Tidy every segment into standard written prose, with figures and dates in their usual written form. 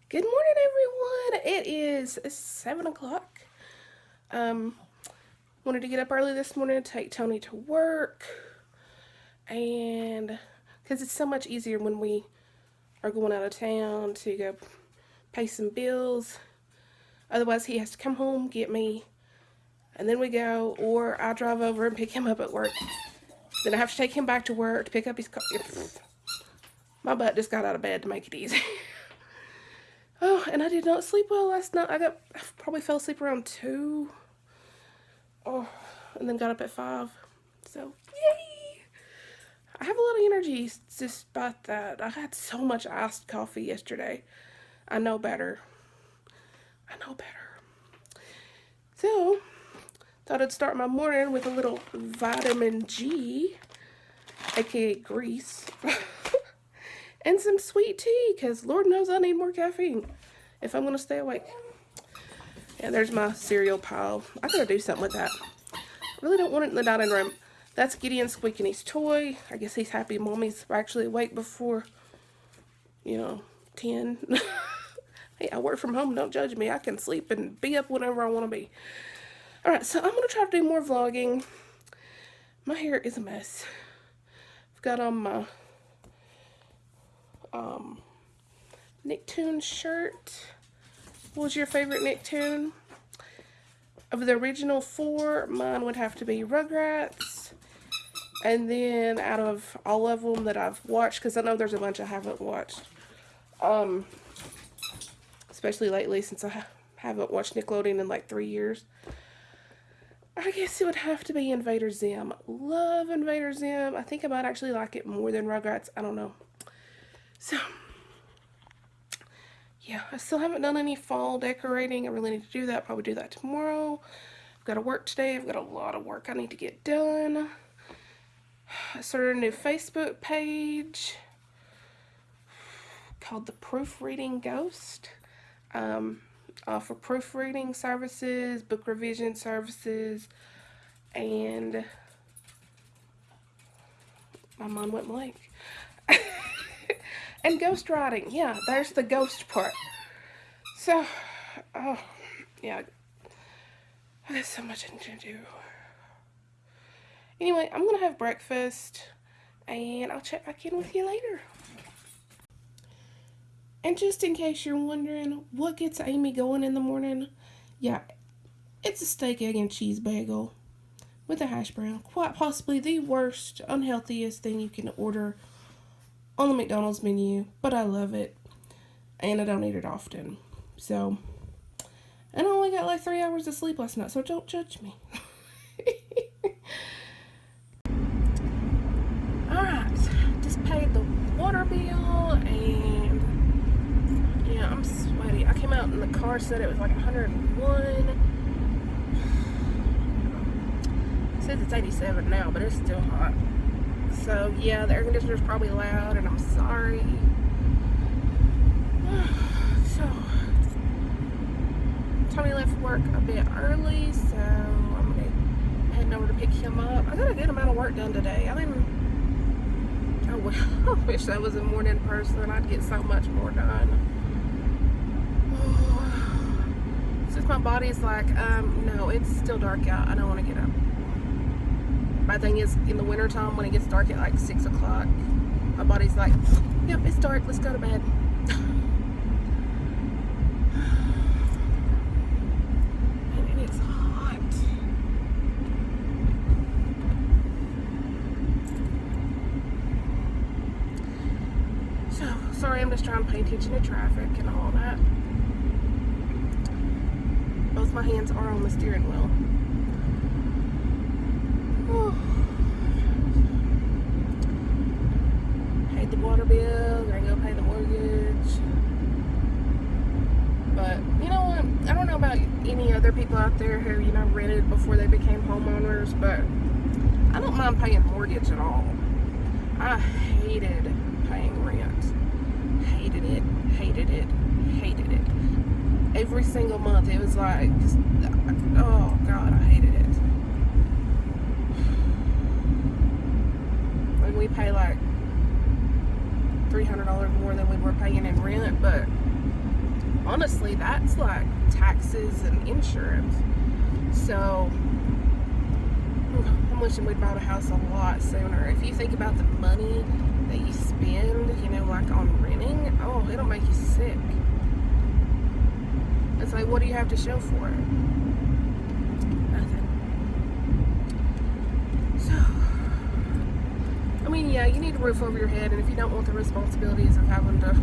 Good morning, everyone. It is 7 o'clock. Um, Wanted to get up early this morning to take Tony to work, and because it's so much easier when we are going out of town to go pay some bills. Otherwise, he has to come home, get me, and then we go, or I drive over and pick him up at work. Then I have to take him back to work to pick up his car. My butt just got out of bed to make it easy. Oh, and I did not sleep well last night. I probably fell asleep around 2. Oh, and then got up at 5. So, yay! I have a lot of energy despite that. I had so much iced coffee yesterday. I know better. So, thought I'd start my morning with a little vitamin G, aka grease. And some sweet tea, because Lord knows I need more caffeine if I'm going to stay awake. Yeah, there's my cereal pile. I gotta do something with that. I really don't want it in the dining room. That's Gideon squeaking his toy. I guess he's happy Mommy's actually awake before, 10. Hey, I work from home. Don't judge me. I can sleep and be up whenever I want to be. Alright, so I'm going to try to do more vlogging. My hair is a mess. I've got on my Nicktoons shirt. What was your favorite Nicktoon? Of the original 4, mine would have to be Rugrats. And then out of all of them that I've watched, because I know there's a bunch I haven't watched, especially lately since I haven't watched Nickelodeon in like 3 years, I guess it would have to be Invader Zim. Love Invader Zim. I think I might actually like it more than Rugrats. I don't know. So, yeah, I still haven't done any fall decorating. I really need to do that. Probably do that tomorrow. I've got to work today. I've got a lot of work I need to get done. I started a new Facebook page called The Proofreading Ghost. For proofreading services, book revision services, and my mind went blank. And ghostwriting. Yeah, there's the ghost part. So, yeah, I got so much to do. Anyway, I'm gonna have breakfast, and I'll check back in with you later. And just in case you're wondering what gets Amy going in the morning, yeah, it's a steak, egg, and cheese bagel with a hash brown. Quite possibly the worst, unhealthiest thing you can order on the McDonald's menu, but I love it, and I don't eat it often. So, and I only got like 3 hours of sleep last night, so don't judge me. Alright, just paid the water bill, and yeah, I'm sweaty. I came out in the car, said it was like 101. It says it's 87 now, but it's still hot. So yeah, the air conditioner's probably loud, and I'm sorry. So, Tony left work a bit early, so I'm gonna be heading over to pick him up. I got a good amount of work done today. I wish I was a morning person. I'd get so much more done. Since my body's like, no, it's still dark out. I don't want to get up. My thing is, in the wintertime, when it gets dark at like 6 o'clock, my body's like, yep, it's dark, let's go to bed. And it is hot. So, sorry, I'm just trying to pay attention to traffic and all that. Both my hands are on the steering wheel. Paid the water bill, gonna go pay the mortgage. But you know what? I don't know about any other people out there who, rented before they became homeowners, but I don't mind paying mortgage at all. I hated paying rent. Hated it. Every single month it was like, oh God, I hated it. And we pay like $300 more than we were paying in rent, but honestly, that's like taxes and insurance. So I'm wishing we'd bought a house a lot sooner. If you think about the money that you spend, you know, like on renting, oh, it'll make you sick. It's like, what do you have to show for it? Nothing. So, I mean, yeah, you need a roof over your head, and if you don't want the responsibilities of having to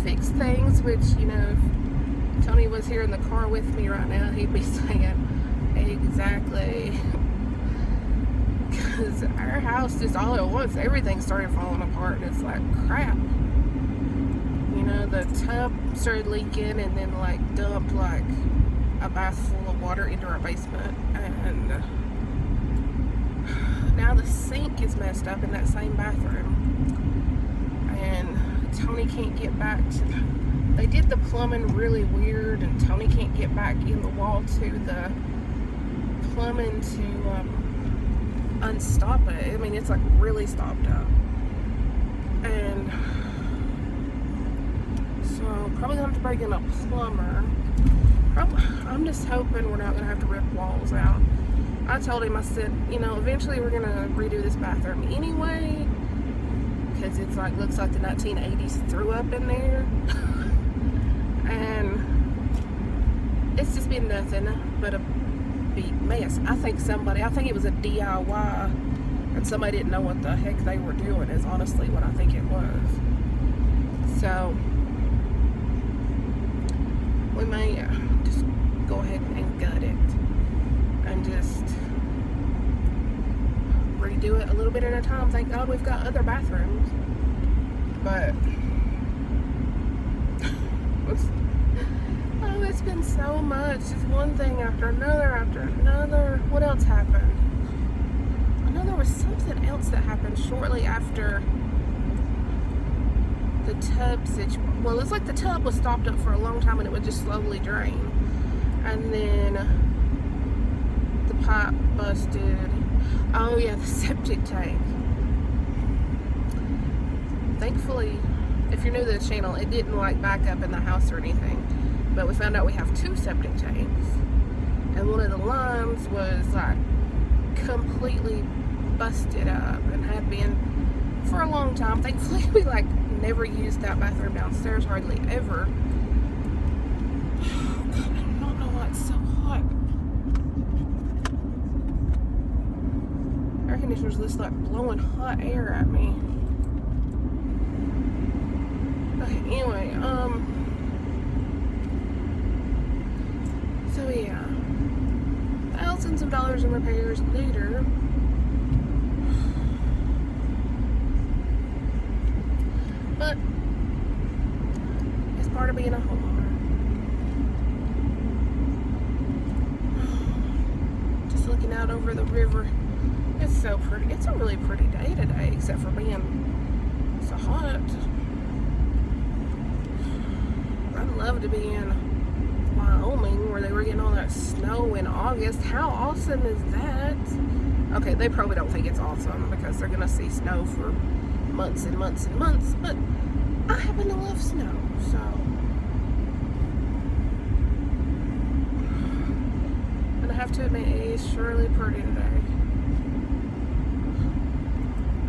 fix things, which, you know, if Tony was here in the car with me right now, he'd be saying exactly. Because our house, just all at once, everything started falling apart, and it's like, crap. You know, the tub started leaking and then like dumped like a bath full of water into our basement, and now the sink is messed up in that same bathroom, and Tony can't get back to they did the plumbing really weird, and Tony can't get back in the wall to the plumbing to unstop it. I mean, it's like really stopped up, and so probably gonna have to bring in a plumber. I'm just hoping we're not gonna have to rip walls out. I told him, I said, you know, eventually we're gonna redo this bathroom anyway, because it's like, looks like the 1980s threw up in there. And it's just been nothing but a big mess. I think it was a DIY, and somebody didn't know what the heck they were doing, is honestly what I think it was. So we may just go ahead and gut it and just redo it a little bit at a time. Thank God we've got other bathrooms, but it's been so much, just one thing after another after another. What else happened? I know there was something else that happened shortly after the tub situation. Well, it's like the tub was stopped up for a long time and it would just slowly drain, and then the pipe busted. Oh yeah, the septic tank. Thankfully, if you're new to the channel, it didn't like back up in the house or anything, but we found out we have 2 septic tanks, and one of the lines was like completely busted up and had been for a long time. Thankfully, we like never used that bathroom downstairs, hardly ever. Oh God, I don't know why it's so hot. Air conditioner's just like blowing hot air at me. Okay, anyway, so yeah, thousands of dollars in repairs later. But it's part of being a homeowner. Just looking out over the river. It's so pretty. It's a really pretty day today, except for being so hot. I'd love to be in Wyoming where they were getting all that snow in August. How awesome is that? Okay, they probably don't think it's awesome because they're gonna see snow for months and months and months, but I happen to love snow, so and I have to admit, it's surely pretty today.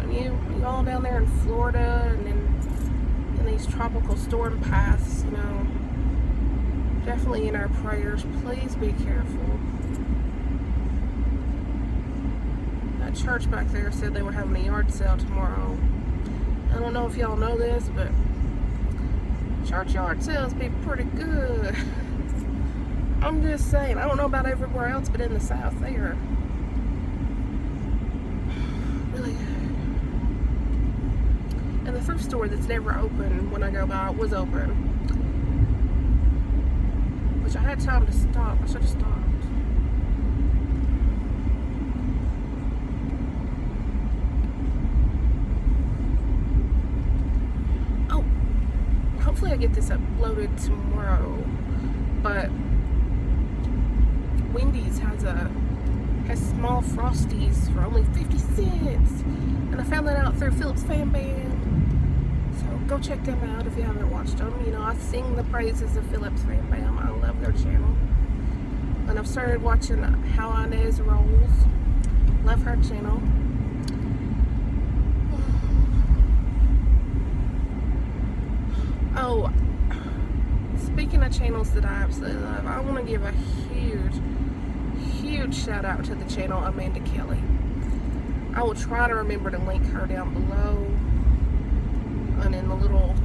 And you all down there in Florida and in these tropical storm paths, you know, definitely in our prayers. Please be careful. That church back there said they were having a yard sale tomorrow. I don't know if y'all know this, but church yard sales be pretty good. I'm just saying, I don't know about everywhere else, but in the South, they are really good. And the thrift store that's never open when I go by was open, which I had time to stop. I should have stopped. Hopefully I get this uploaded tomorrow, but Wendy's has small Frosties for only 50 cents, and I found that out through Philip's Fan Band, so go check them out if you haven't watched them. You know, I sing the praises of Phillips Fam Bam. I love their channel. And I've started watching How Inez Rolls. Love her channel. Oh, speaking of channels that I absolutely love, I want to give a huge shout out to the channel Amanda Kelly. I will try to remember to link her down below and in the little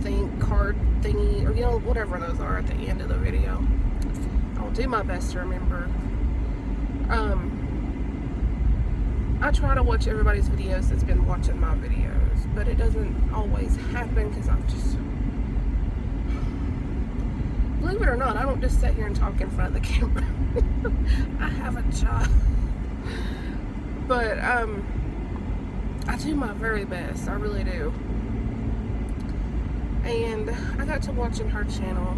card thingy, or you know, whatever those are at the end of the video. I'll do my best to remember. I try to watch everybody's videos that's been watching my videos, but it doesn't always happen because I'm just, believe it or not, I don't just sit here and talk in front of the camera. I have a job. But I do my very best, I really do. And I got to watching her channel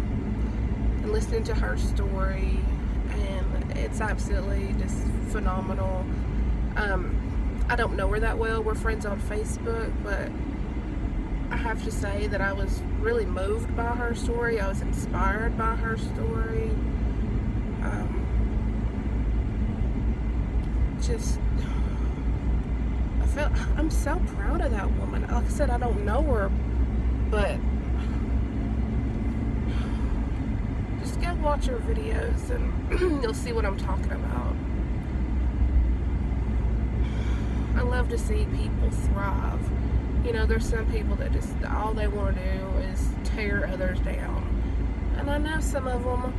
and listening to her story, and it's absolutely just phenomenal. I don't know her that well. We're friends on Facebook, but I have to say that I was really moved by her story. I was inspired by her story. I'm so proud of that woman. Like I said, I don't know her, but just go watch her videos and you'll see what I'm talking about. I love to see people thrive. You know, there's some people that just, all they want to do is tear others down. And I know some of them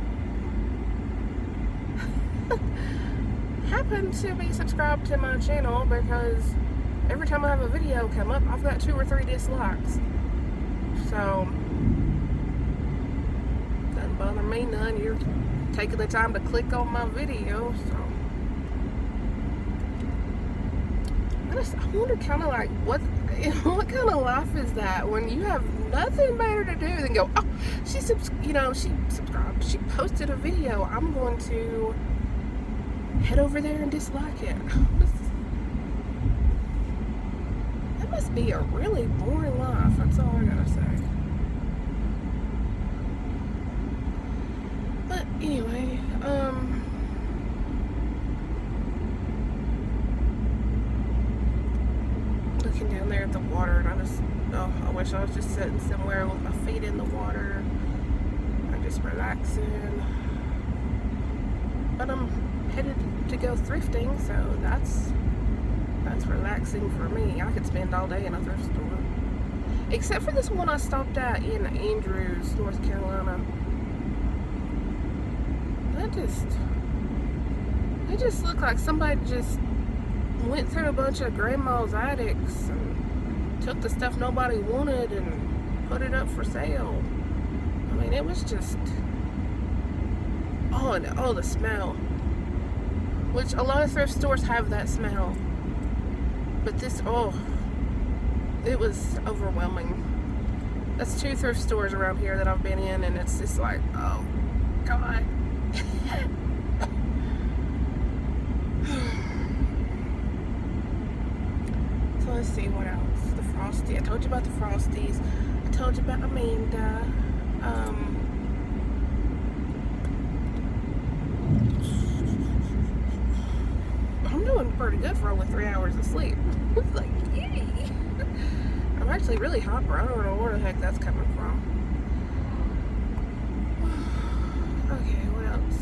happen to be subscribed to my channel because every time I have a video come up, I've got 2 or 3 dislikes. So, doesn't bother me none. You're taking the time to click on my video, so. I wonder kind of like what kind of life is that when you have nothing better to do than go, oh, she subscribed, she posted a video, I'm going to head over there and dislike it. That must be a really boring life, that's all I gotta say. But anyway, looking down there at the water, and I wish I was just sitting somewhere with my feet in the water. I'm just relaxing. But I'm headed to go thrifting, so that's relaxing for me. I could spend all day in a thrift store. Except for this one I stopped at in Andrews, North Carolina. It just looked like somebody just went through a bunch of grandma's attics and took the stuff nobody wanted and put it up for sale. I mean, it was just, and the smell. Which a lot of thrift stores have that smell. But this, it was overwhelming. That's 2 thrift stores around here that I've been in, and it's just like, oh, God. So let's see what else. The Frosty. I told you about the Frosties. I told you about Amanda. I'm doing pretty good for only 3 hours of sleep. It's like, yay! I'm actually really hyper. I don't know where the heck that's coming from. Okay, what else?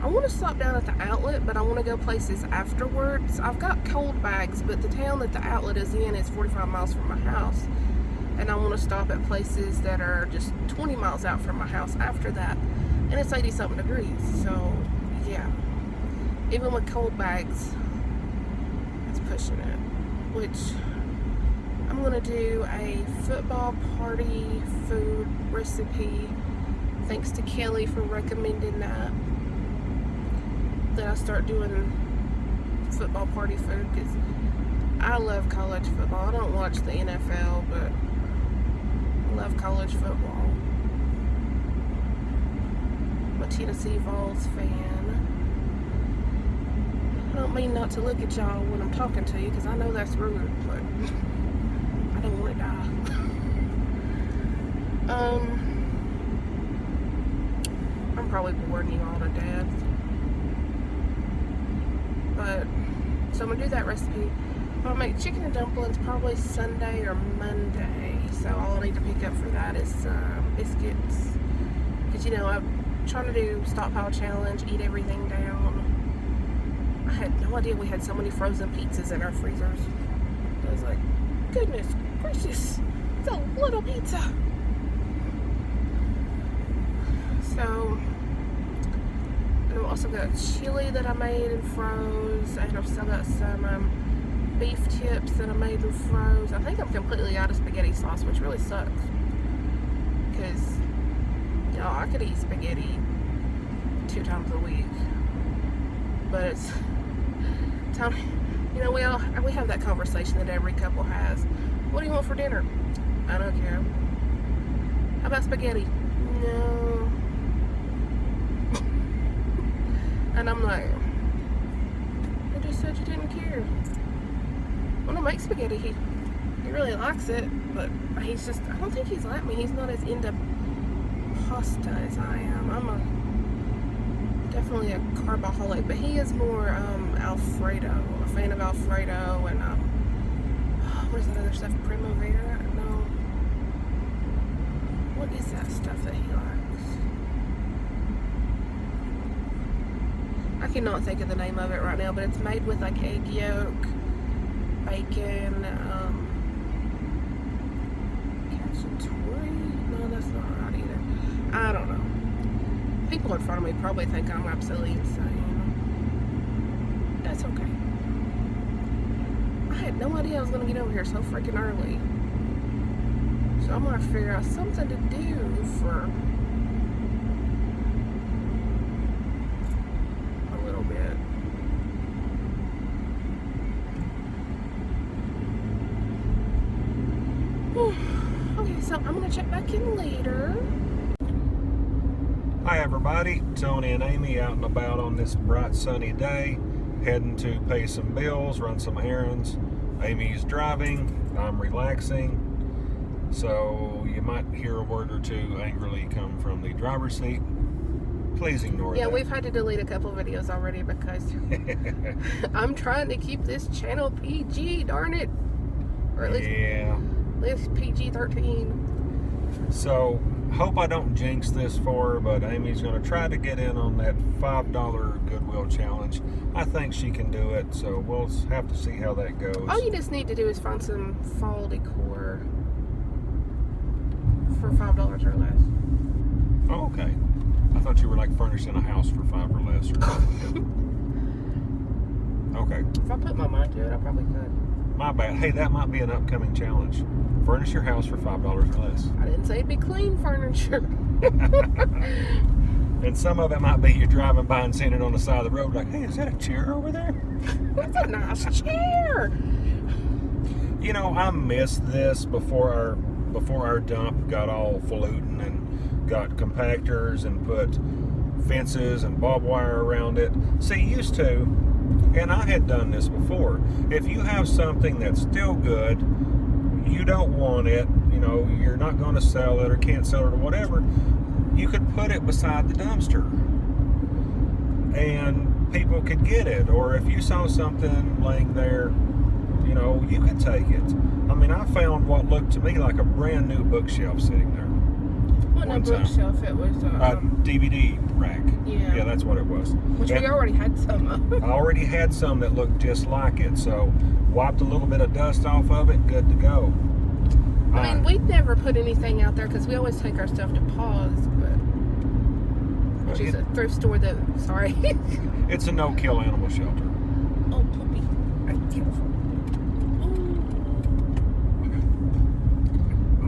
I want to stop down at the outlet, but I want to go places afterwards. I've got cold bags, but the town that the outlet is in is 45 miles from my house. And I want to stop at places that are just 20 miles out from my house after that. And it's 80-something degrees, so yeah. Even with cold bags, it's pushing it. Which, I'm going to do a football party food recipe. Thanks to Kelly for recommending that. That I start doing football party food, because I love college football. I don't watch the NFL, but I love college football. I'm a Tennessee Vols fan. I don't mean not to look at y'all when I'm talking to you, because I know that's rude, but I don't want to die. probably boring you all to death. But, so I'm going to do that recipe. I'll make chicken and dumplings probably Sunday or Monday. So all I need to pick up for that is biscuits. Because, you know, I'm trying to do stockpile challenge, eat everything down. I had no idea we had so many frozen pizzas in our freezers. I was like, goodness gracious, it's a little pizza. So, and I've also got chili that I made and froze, and I've still got some beef tips that I made and froze. I think I'm completely out of spaghetti sauce, which really sucks. Because, y'all, I could eat spaghetti 2 times a week. But it's time, you know, we have that conversation that every couple has. What do you want for dinner? I don't care. How about spaghetti? No. And I'm like, I just said you didn't care. When I make spaghetti, he really likes it, but he's just, I don't think he's like me. He's not as into pasta as I am. I'm definitely a carbaholic, but he is more Alfredo, a fan of Alfredo, and what is that other stuff? Primavera? No. What is that stuff that he likes? I cannot think of the name of it right now, but it's made with like egg yolk, bacon, cacciatore? No, that's not right either. I don't know. People in front of me probably think I'm absolutely insane. That's okay. I had no idea I was going to get over here so freaking early. So I'm going to figure out something to do for a little bit. Okay, so I'm going to check back in later. Hi everybody, Tony and Amy out and about on this bright sunny day, heading to pay some bills, run some errands. Amy's driving, I'm relaxing, so you might hear a word or two angrily come from the driver's seat. Please ignore that. Yeah, we've had to delete a couple videos already because I'm trying to keep this channel PG, darn it. Or at least PG-13. So, hope I don't jinx this for her, but Amy's going to try to get in on that $5 Goodwill challenge. I think she can do it, so we'll have to see how that goes. All you just need to do is find some fall decor for $5 or less. Oh, okay. I thought you were like furnishing a house for $5 or less or something. Okay. If I put my mind to it, I probably could. My bad. Hey, that might be an upcoming challenge. Furnish your house for $5 or less. I didn't say it'd be clean furniture. And some of it might be you driving by and seeing it on the side of the road like, hey, is that a chair over there? That's a nice chair. You know, I missed this before our dump got all falutin and got compactors and put fences and barbed wire around it. See, used to, and I had done this before, if you have something that's still good, you don't want it, you know, you're not going to sell it or can't sell it or whatever, you could put it beside the dumpster and people could get it. Or if you saw something laying there, you know, you could take it. I mean, I found what looked to me like a brand new bookshelf sitting there. Wasn't a bookshelf, it was a DVD rack. Yeah, that's what it was. Which we already had some of. I already had some that looked just like it, so wiped a little bit of dust off of it, good to go. I mean, we'd never put anything out there because we always take our stuff to Paws, which is a thrift store that, sorry. It's a no-kill animal shelter. Oh, poopy. Careful.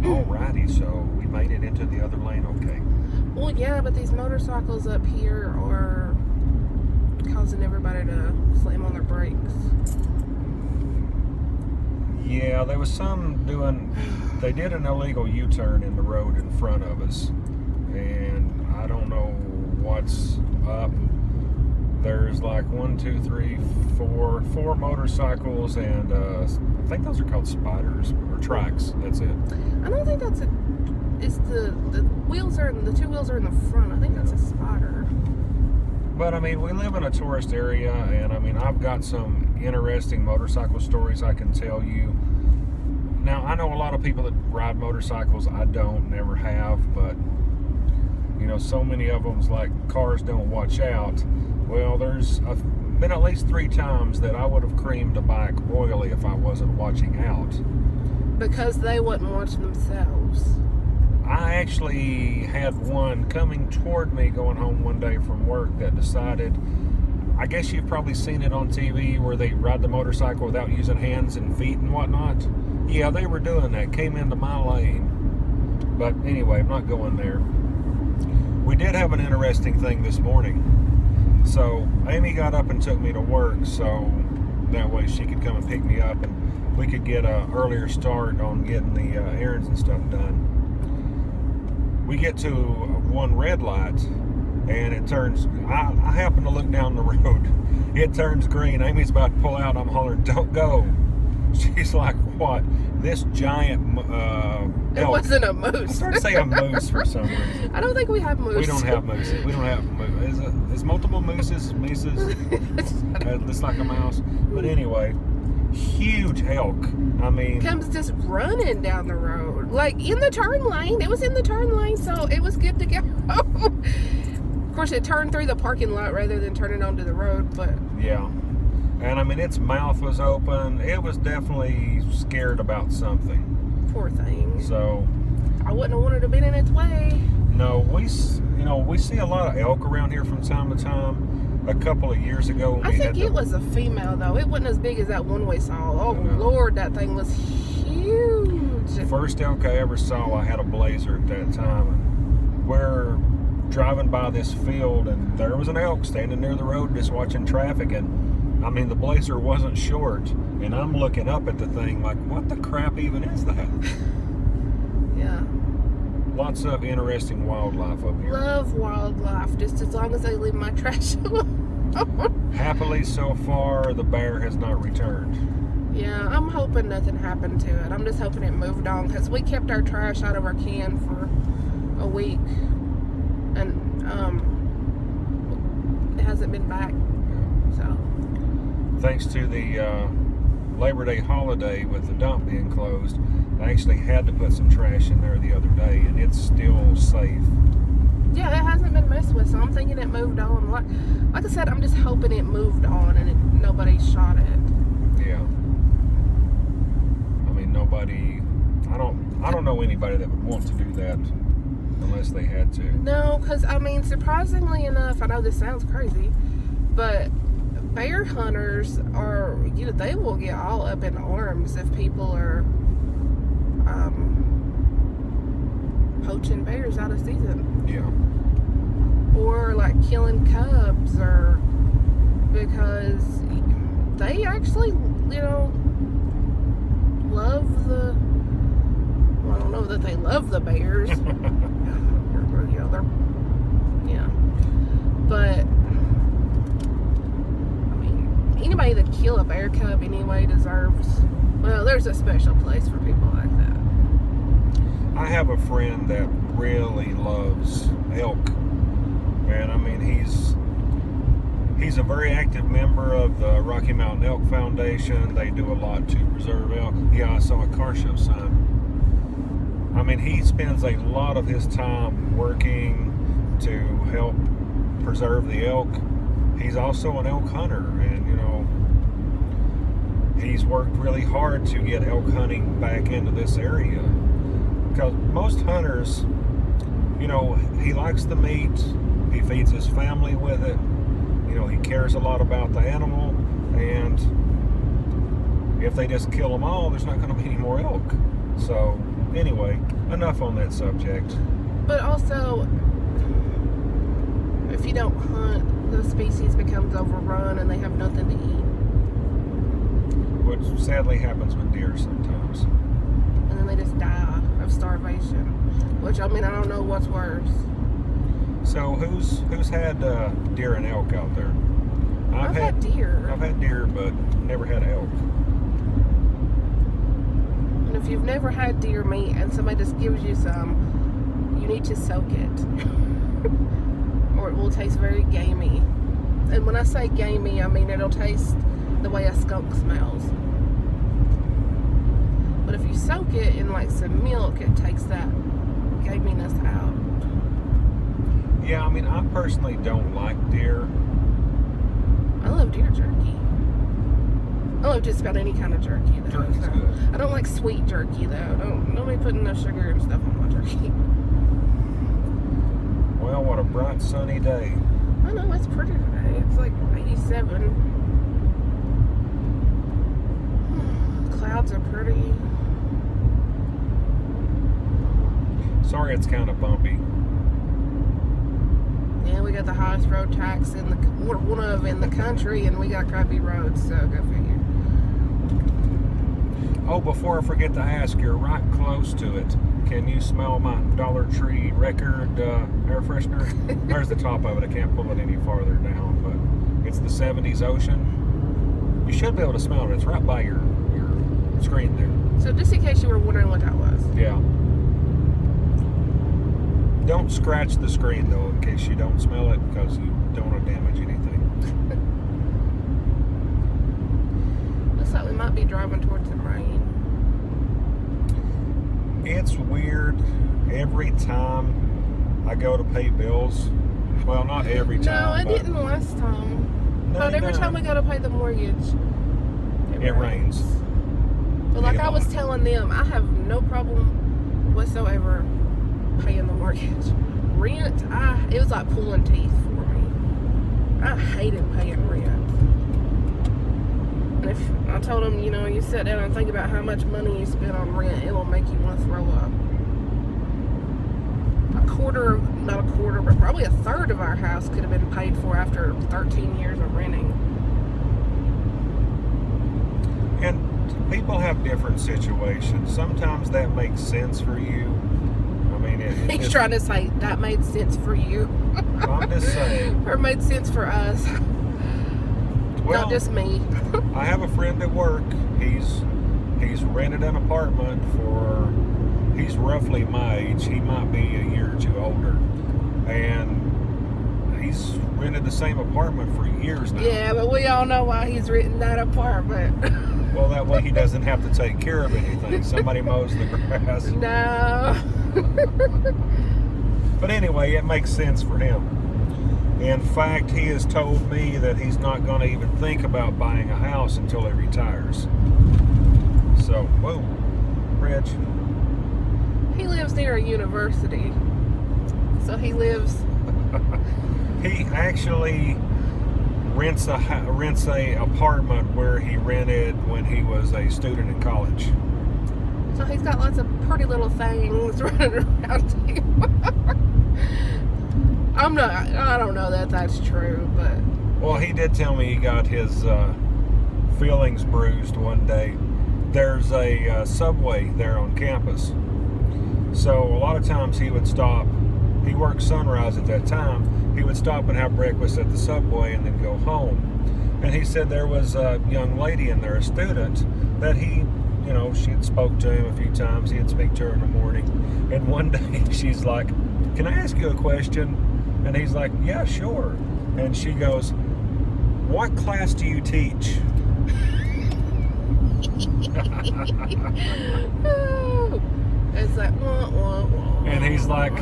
Alrighty, so we made it into the other lane, okay. Well, yeah, but these motorcycles up here are causing everybody to slam on their brakes. Yeah, there was some they did an illegal U-turn in the road in front of us, and I don't know what's up. There's like 4 motorcycles, and I think those are called spiders or trikes. That's it. I don't think it's the wheels are the two wheels are in the front. I think that's a spotter. But I mean, we live in a tourist area, and I mean, I've got some interesting motorcycle stories I can tell you. Now, I know a lot of people that ride motorcycles. I don't, never have, but you know, so many of them's like cars don't watch out. Well, there's been at least 3 times that I would have creamed a bike royally if I wasn't watching out. Because they wouldn't watch themselves. I actually had one coming toward me going home one day from work that decided, I guess you've probably seen it on TV where they ride the motorcycle without using hands and feet and whatnot. Yeah, they were doing that, came into my lane. But anyway, I'm not going there. We did have an interesting thing this morning. So Amy got up and took me to work, so that way she could come and pick me up and we could get an earlier start on getting the errands and stuff done. We get to one red light and it turns, I happen to look down the road. It turns green. Amy's about to pull out. I'm hollering, don't go. She's like, what? This giant It elk. wasn't a I moose. started to say a moose for some reason. I don't think we have moose. We don't have mooses. We don't have mooses. Is multiple mooses? It's like a mouse. But anyway, huge elk. I mean, comes just running down the road, like in the turn lane. It was in the turn lane, so it was good to go. Of course, it turned through the parking lot rather than turning onto the road, but yeah. And I mean, its mouth was open. It was definitely scared about something. Poor thing. So I wouldn't have wanted to be in its way. no, we see a lot of elk around here from time to time. A couple of years ago, I think it was a female though. It wasn't as big as that one we saw. Oh No. Lord, that thing was huge. The first elk I ever saw, I had a Blazer at that time. We're driving by this field, and there was an elk standing near the road just watching traffic. And I mean, the Blazer wasn't short, and I'm looking up at the thing like, what the crap even is that? Yeah. Lots of interesting wildlife up here. Love wildlife, just as long as they leave my trash alone. Happily, so far, the bear has not returned. Yeah, I'm hoping nothing happened to it. I'm just hoping it moved on, because we kept our trash out of our can for a week, and it hasn't been back. So Thanks to the Labor Day holiday with the dump being closed, I actually had to put some trash in there the other day, and it's still safe. yeah, it hasn't been messed with, so I'm thinking it moved on. Like I said, I'm just hoping it moved on and nobody shot it. Yeah. I mean, nobody. I don't know anybody that would want to do that unless they had to. No, because I mean, surprisingly enough, I know this sounds crazy, but bear hunters are, they will get all up in arms if people are poaching bears out of season. Yeah. Or like killing cubs, or because they actually, love the, well, I don't know that they love the bears. Yeah. But anybody that kill a bear cub anyway deserves, well, there's a special place for people like that. I have a friend that really loves elk, and I mean, he's a very active member of the Rocky Mountain Elk Foundation. They do a lot to preserve elk. Yeah, I saw a car show sign. I mean, he spends a lot of his time working to help preserve the elk. He's also an elk hunter, and he's worked really hard to get elk hunting back into this area, because most hunters, he likes the meat, he feeds his family with it, he cares a lot about the animal, and if they just kill them all, there's not going to be any more elk. So anyway, enough on that subject. But also, if you don't hunt, the species becomes overrun and they have nothing to eat. Which sadly happens with deer sometimes. And then they just die of starvation. Which, I mean, I don't know what's worse. So who's had deer and elk out there? I've had deer. I've had deer, but never had elk. And if you've never had deer meat and somebody just gives you some, you need to soak it, or it will taste very gamey. And when I say gamey, I mean it'll taste the way a skunk smells. But if you soak it in like some milk, it takes that gaminess out. Yeah, I mean, I personally don't like deer. I love deer jerky. I love just about any kind of jerky though. Jerky's good. I don't like sweet jerky though. Don't be putting no sugar and stuff on my jerky. Well, what a bright sunny day. I know, it's pretty today. It's like 87. Clouds are pretty. Sorry, it's kind of bumpy. Yeah, we got the highest road tax in the country, and we got crappy roads, so go figure. Oh, before I forget to ask, you're right close to it. Can you smell my Dollar Tree record air freshener? There's the top of it. I can't pull it any farther down, but it's the 70s Ocean. You should be able to smell it. It's right by your screen there. So just in case you were wondering what that was. Yeah. Don't scratch the screen, though, in case you don't smell it, because you don't want to damage anything. Looks like we might be driving towards some rain. It's weird. Every time I go to pay bills, well, not every time. No, I didn't last time. But every time we go to pay the mortgage, it rains. But like I was telling them, I have no problem whatsoever paying the mortgage. Rent, it was like pulling teeth for me. I hated paying rent. And if I told them, you sit down and think about how much money you spend on rent, it will make you want to throw up. Not a quarter, but probably a third of our house could have been paid for after 13 years of renting. And people have different situations. Sometimes that makes sense for you. I mean, he's trying to say that made sense for you. I'm just saying. Or made sense for us. Well, not just me. I have a friend at work. He's rented an apartment for. He's roughly my age. He might be a year or two older, and he's rented the same apartment for years now. Yeah, but we all know why he's renting that apartment. Well, that way he doesn't have to take care of anything. Somebody mows the grass. No. But anyway, it makes sense for him. In fact, he has told me that he's not going to even think about buying a house until he retires. So, whoa, Reg. He lives near a university. So he lives... He actually rents a apartment where he rented when he was a student in college. So he's got lots of pretty little things running around him. I don't know that that's true, but... Well, he did tell me he got his feelings bruised one day. There's a Subway there on campus. So a lot of times he would stop. He worked sunrise at that time. He would stop and have breakfast at the Subway and then go home. And he said there was a young lady in there, a student, that he, she had spoke to him a few times. He'd speak to her in the morning. And one day she's like, "Can I ask you a question?" And he's like, "Yeah, sure." And she goes, "What class do you teach?" It's like, wah, wah, wah. And he's like,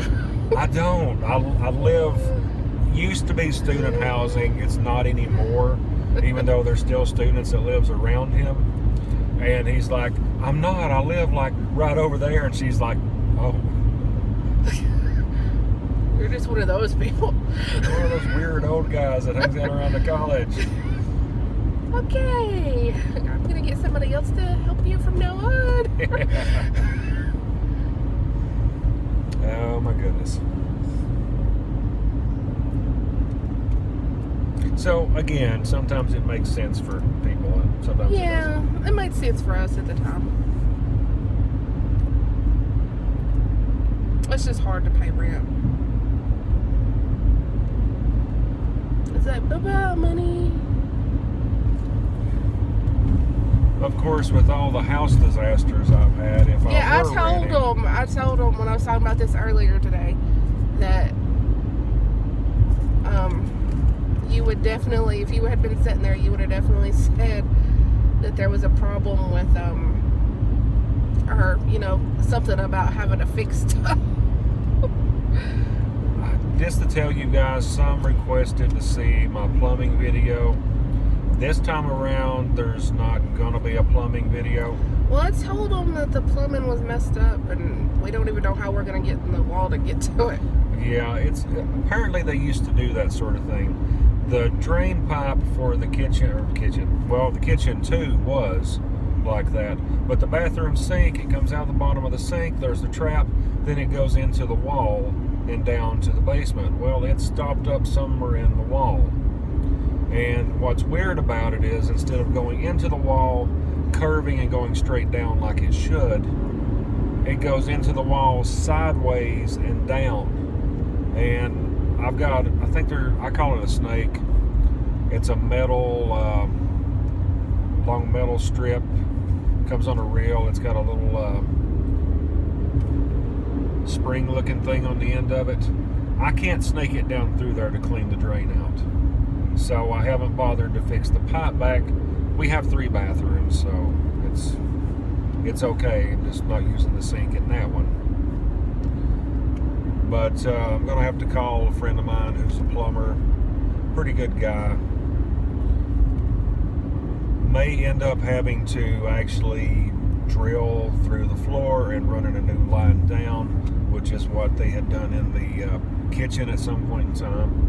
"I don't. I used to be student housing. It's not anymore, even though there's still students that lives around him." And he's like, "I'm not. I live like right over there." And she's like, "Oh." You're just one of those people. One of those weird old guys that hangs out around the college. Okay. I'm going to get somebody else to help you from now on. Oh my goodness. So again, sometimes it makes sense for people and sometimes it doesn't. It made sense for us at the time. It's just hard to pay rent. It's like, bye-bye, money. of course, with all the house disasters I've had, if Yeah, I were renting, I told them when I was talking about this earlier today that you would definitely, if you had been sitting there, you would have definitely said that there was a problem with or something about having to fix stuff. just to tell you guys, some requested to see my plumbing video. This time around, there's not going to be a plumbing video. Well, I told them that the plumbing was messed up, and we don't even know how we're going to get in the wall to get to it. Yeah, it's apparently they used to do that sort of thing. The drain pipe for the well, the kitchen too was like that. But the bathroom sink, it comes out the bottom of the sink, there's the trap, then it goes into the wall and down to the basement. Well, it's stopped up somewhere in the wall. And what's weird about it is, instead of going into the wall, curving and going straight down like it should, it goes into the wall sideways and down. And I've got, I call it a snake. It's a metal, long metal strip. Comes on a reel. It's got a little spring-looking thing on the end of it. I can't snake it down through there to clean the drain out. So I haven't bothered to fix the pipe back. We have 3 bathrooms, so it's okay. I'm just not using the sink in that one. But I'm going to have to call a friend of mine who's a plumber. Pretty good guy. May end up having to actually drill through the floor and running a new line down, which is what they had done in the kitchen at some point in time.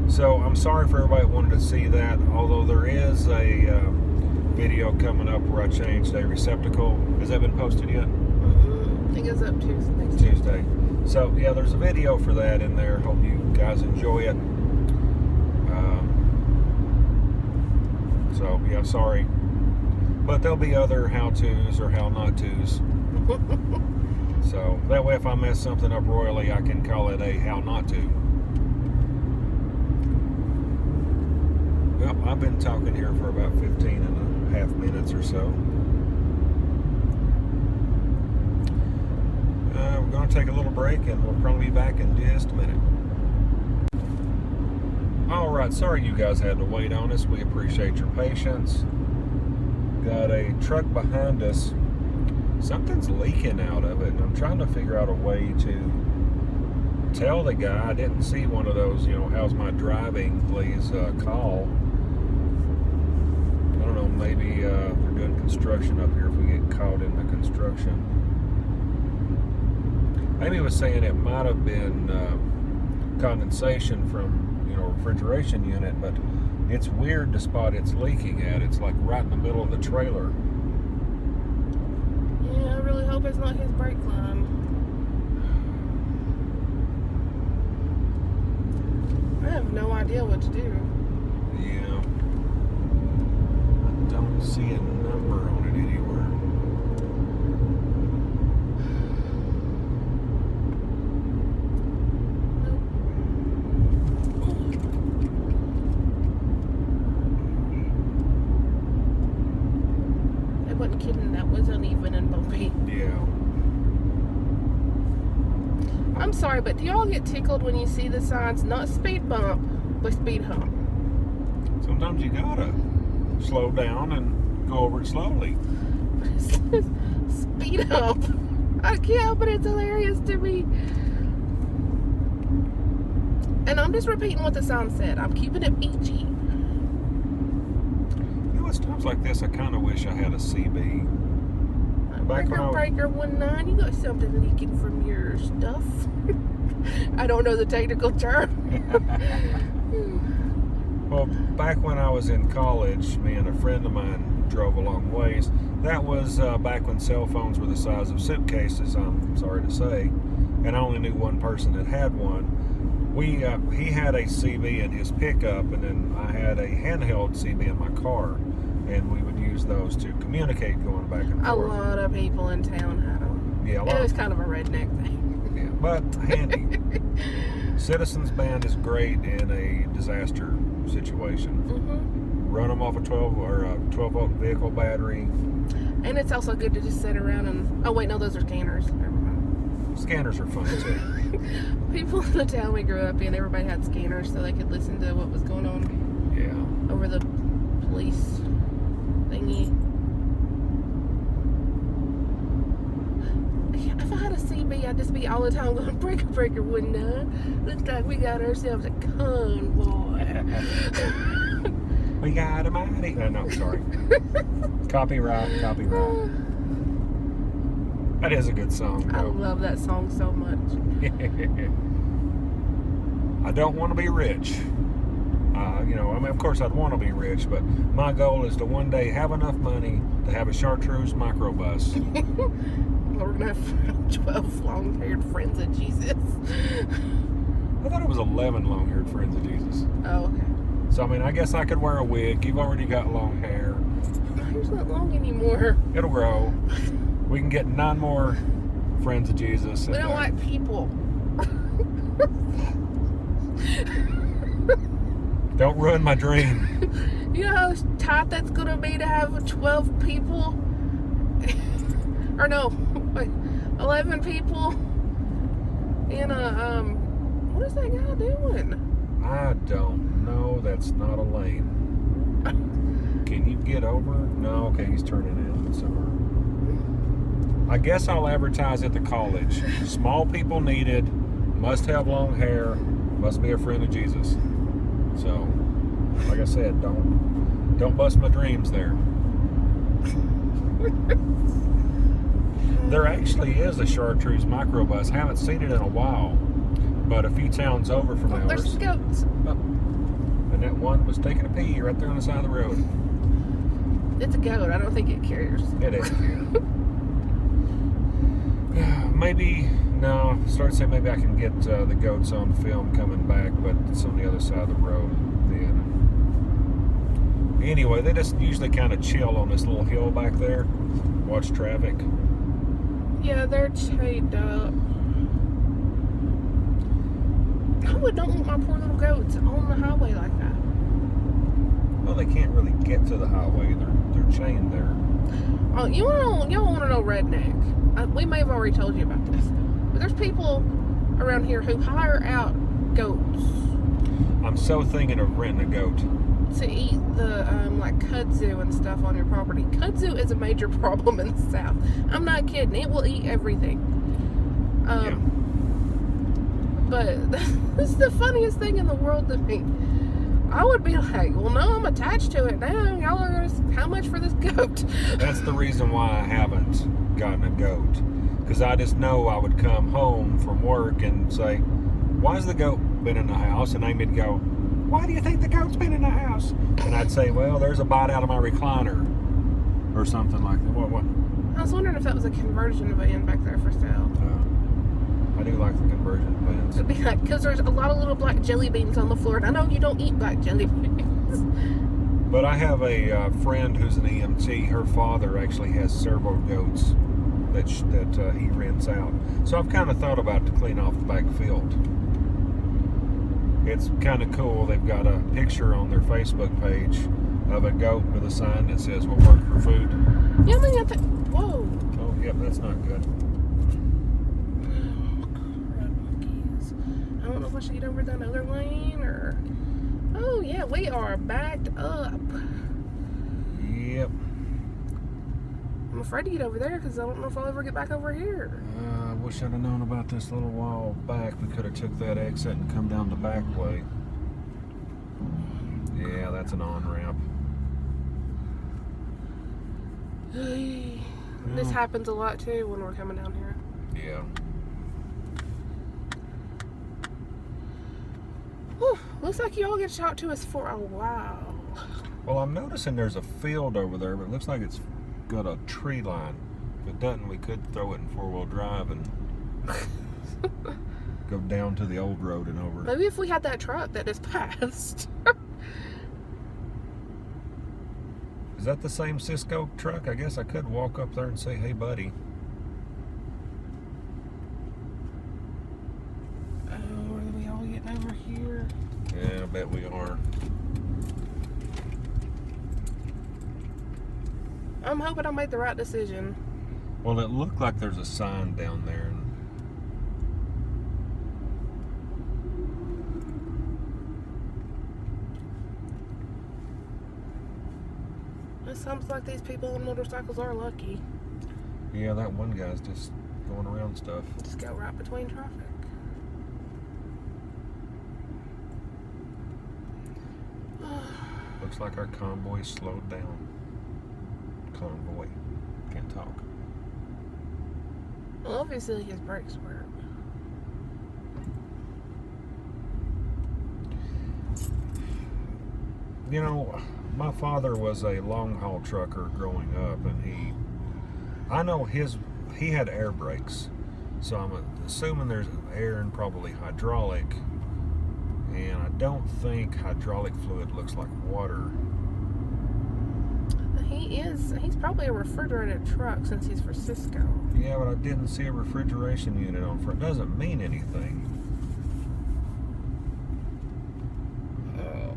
So I'm sorry for everybody that wanted to see that, although there is a video coming up where I changed a receptacle. Has that been posted yet? I think it's up Tuesday. So yeah, there's a video for that in there. Hope you guys enjoy it. So yeah, sorry, but there'll be other how-tos or how-not-tos. So that way, if I mess something up royally, I can call it a how-not-to. Well, I've been talking here for about 15 and a half minutes or so. We're going to take a little break, and we'll probably be back in just a minute. Alright, sorry you guys had to wait on us. We appreciate your patience. Got a truck behind us. Something's leaking out of it, and I'm trying to figure out a way to tell the guy. I didn't see one of those, how's my driving, please call. I don't know, maybe they're doing construction up here if we get caught in the construction. Amy was saying it might have been condensation from refrigeration unit, but it's weird the spot it's leaking at. It's like right in the middle of the trailer. Yeah, I really hope it's not his brake line. I have no idea what to do. Yeah. I don't see a number on it anywhere. Kidding, that was uneven and bumpy. Yeah. I'm sorry, but do y'all get tickled when you see the signs? Not speed bump, but speed hump. Sometimes you gotta slow down and go over it slowly. Speed hump. I can't help it, it's hilarious to me. And I'm just repeating what the sign said. I'm keeping it PG. It's times like this I kind of wish I had a CB. Breaker 19, you got something leaking from your stuff. I don't know the technical term. Well, back when I was in college, me and a friend of mine drove a long ways. That was back when cell phones were the size of suitcases, I'm sorry to say, and I only knew one person that had one. He had a CB in his pickup, and then I had a handheld CB in my car, and we would use those to communicate going back and forth. A lot of people in town had them. Yeah, it was kind of a redneck thing. Yeah, but handy. Citizens Band is great in a disaster situation. Mm-hmm. run them off a 12 volt vehicle battery. And it's also good to just sit around and... Oh, wait, no, those are scanners. Never mind. Scanners are fun, too. People in the town we grew up in, everybody had scanners so they could listen to what was going on. Yeah. Over the police thingy. If I had a CB, I'd just be all the time going, breaker, breaker, window. Looks like we got ourselves a convoy. We got a mighty... no, sorry. Copyright. That is a good song, though. I love that song so much. I don't want to be rich. Of course I'd want to be rich, but my goal is to one day have enough money to have a chartreuse microbus. We're going to have 12 long-haired friends of Jesus. I thought it was 11 long-haired friends of Jesus. Oh, okay. So, I guess I could wear a wig. You've already got long hair. My hair's not long anymore. It'll grow. We can get 9 more friends of Jesus. We don't like people. Don't ruin my dream. You know how tight that's going to be to have 12 people? Or no, wait, 11 people in a, what is that guy doing? I don't know. That's not a lane. Can you get over? No, okay, he's turning in somewhere. I guess I'll advertise at the college. Small people needed, must have long hair, must be a friend of Jesus. So, like I said, don't bust my dreams there. There actually is a chartreuse microbus. I haven't seen it in a while, but a few towns over from ours. There's some goats. And that one was taking a pee right there on the side of the road. It's a goat. I don't think it cares. It is. Maybe, no, start saying maybe I can get the goats on film coming back, but it's on the other side of the road then. Anyway, they just usually kind of chill on this little hill back there, watch traffic. Yeah, they're chained up. I would not want my poor little goats on the highway like that. Well, they can't really get to the highway. They're chained there. Oh, y'all want to know redneck? We may have already told you about this, but there's people around here who hire out goats. I'm so thinking of renting a goat. To eat the like kudzu and stuff on your property. Kudzu is a major problem in the South. I'm not kidding. It will eat everything. Yeah. But this is the funniest thing in the world to me. I would be like, well, no, I'm attached to it now. Y'all are going to, how much for this goat? That's the reason why I haven't gotten a goat. Because I just know I would come home from work and say, why's the goat been in the house? And Amy'd go, why do you think the goat's been in the house? And I'd say, well, there's a bite out of my recliner. Or something like that. What? I was wondering if that was a conversion van back there for sale. I do like the conversion vans. It'd be like, because there's a lot of little black jelly beans on the floor, and I know you don't eat black jelly beans. But I have a friend who's an EMT. Her father actually has several goats that he rents out. So I've kind of thought about to clean off the back field. It's kind of cool. They've got a picture on their Facebook page of a goat with a sign that says, we'll work for food. Yeah, I mean, whoa. Oh, yep, that's not good. I don't know if I should get over that other lane or... Oh, yeah, we are backed up. Yep. I'm afraid to get over there because I don't know if I'll ever get back over here. I wish I'd have known about this a little while back. We could have took that exit and come down the back way. Yeah, that's an on-ramp. This happens a lot, too, when we're coming down here. Yeah. Whew, looks like you all get to talk to us for a while. Well, I'm noticing there's a field over there, but it looks like it's got a tree line. If it doesn't, we could throw it in four-wheel drive and go down to the old road and over. Maybe if we had that truck that just passed. Is that the same Cisco truck? I guess I could walk up there and say, hey, buddy. Oh, are we all getting over here? Yeah, I bet we are. I'm hoping I made the right decision. Well, it looked like there's a sign down there. It sounds like these people on motorcycles are lucky. Yeah, that one guy's just going around stuff. Just go right between traffic. Looks like our convoy slowed down. Convoy. Can't talk. Well, obviously his brakes work. You know, my father was a long haul trucker growing up, and I know he had air brakes, so I'm assuming there's air and probably hydraulic, and I don't think hydraulic fluid looks like water. He's probably a refrigerated truck since he's for Cisco. Yeah, but I didn't see a refrigeration unit on front. Doesn't mean anything. Oh,